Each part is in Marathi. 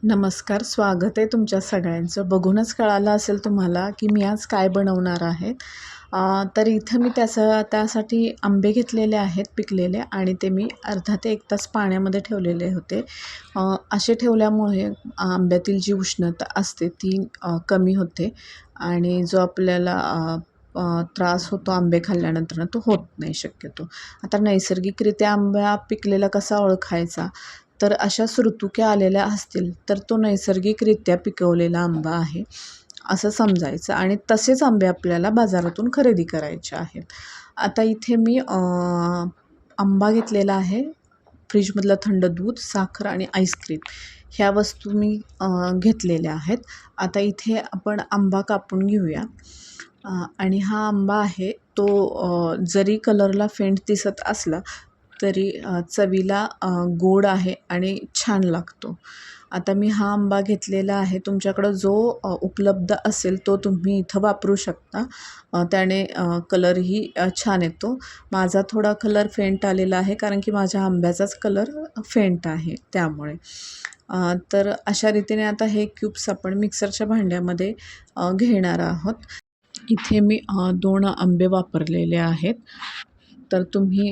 नमस्कार, स्वागत आहे तुमच्या सगळ्यांचं. बघूनच कळालं असेल तुम्हाला की मी आज काय बनवणार आहे. तर इथं मी त्यासाठी आंबे घेतलेले आहेत पिकलेले आणि ते मी अर्धा ते 1 तास पाण्यामध्ये ठेवलेले होते. असे ठेवल्यामुळे आंब्यातील जी उष्णता असते ती कमी होते आणि जो आपल्याला त्रास होतो आंबे खाल्ल्यानंतर तो होत नाही शक्यतो. आता नैसर्गिकरित्या आंबा पिकलेला कसा ओळखायचा? तर अशा सुरतुक्या आलेल्या असतील तर तो नैसर्गिकरित्या पिकवलेला आंबा आहे असं समजायचं आणि तसेच आंबे आपल्याला बाजारातून खरेदी करायचे आहेत. आता इथे मी आंबा घेतलेला आहे, फ्रीजमधलं थंड दूध, साखर आणि आईस्क्रीम ह्या वस्तू मी घेतलेल्या आहेत. आता इथे आपण आंबा कापून घेऊया. आणि हा आंबा आहे तो जरी कलरला फेंट दिसत असला तरी चवीला गोड आहे आणि छान लागतो. आता मी हा आंबा घेतलेला आहे. तुमच्याकडं जो उपलब्ध असेल तो तुम्ही इथं वापरू शकता. त्याने कलरही छान येतो. माझा थोडा कलर फेंट आलेला आहे कारण की माझ्या आंब्याचाच कलर फेंट आहे त्यामुळे. तर अशा रीतीने आता हे क्यूब्स आपण मिक्सरच्या भांड्यामध्ये घेणार आहोत. इथे मी 2 आंबे वापरलेले आहेत. तर तुम्ही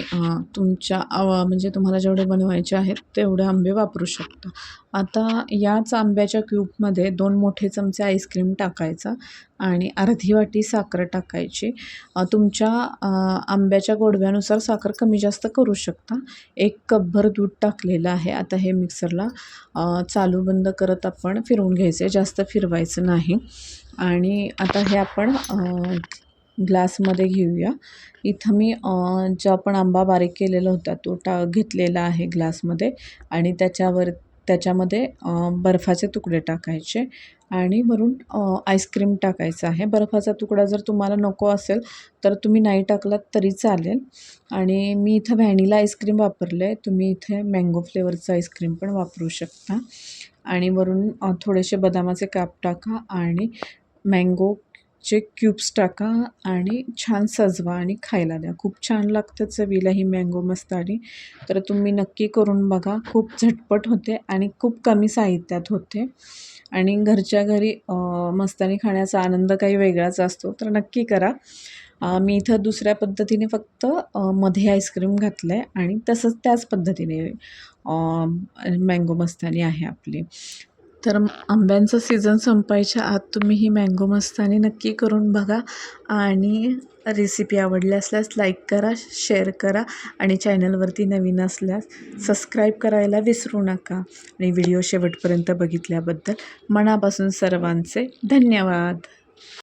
तुमच्या म्हणजे तुम्हाला जेवढे बनवायचे आहेत तेवढे आंबे वापरू शकता. आता याच आंब्याच्या क्यूबमध्ये 2 मोठे चमचे आईस्क्रीम टाकायचा आणि अर्धी वाटी साखर टाकायची. तुमच्या आंब्याच्या गोडव्यानुसार साखर कमी जास्त करू शकता. 1 कपभर दूध टाकलेलं आहे. आता हे मिक्सरला चालू बंद करत आपण फिरवून घ्यायचं आहे, जास्त फिरवायचं नाही. आणि आता हे आपण ग्लासमध्ये घेऊया. इथं मी जो आपण आंबा बारीक केलेला होता तो घेतलेला आहे ग्लासमध्ये आणि त्याच्यामध्ये बर्फाचे तुकडे टाकायचे आणि वरून आईस्क्रीम टाकायचं आहे. बर्फाचा तुकडा जर तुम्हाला नको असेल तर तुम्ही नाही टाकलात तरी चालेल. आणि मी इथं व्हॅनिला आईस्क्रीम वापरलं आहे. तुम्ही इथे मँगो फ्लेवरचं आईस्क्रीम पण वापरू शकता. आणि वरून थोडेसे बदामाचे काप टाका आणि मँगोचे क्यूब्स टाका आणि छान सजवा आणि खायला द्या. खूप छान लागतं चवीला ही मँगो मस्तानी. तर तुम्ही नक्की करून बघा. खूप झटपट होते आणि खूप कमी साहित्यात होते आणि घरच्या घरी मस्तानी खाण्याचा आनंद काही वेगळाच असतो. तर नक्की करा. मी इथं दुसऱ्या पद्धतीने फक्त मध्ये आईस्क्रीम घातलं आहे आणि त्याच पद्धतीने मँगो मस्तानी आहे आपली. तर आंब्यांचं सीझन संपायच्या आत तुम्ही ही मँगो मस्तानी नक्की करून बघा आणि रेसिपी आवडली असल्यास लाईक करा, शेअर करा आणि चॅनलवरती नवीन असल्यास सबस्क्राईब करायला विसरू नका. आणि व्हिडिओ शेवटपर्यंत बघितल्याबद्दल मनापासून सर्वांचे धन्यवाद.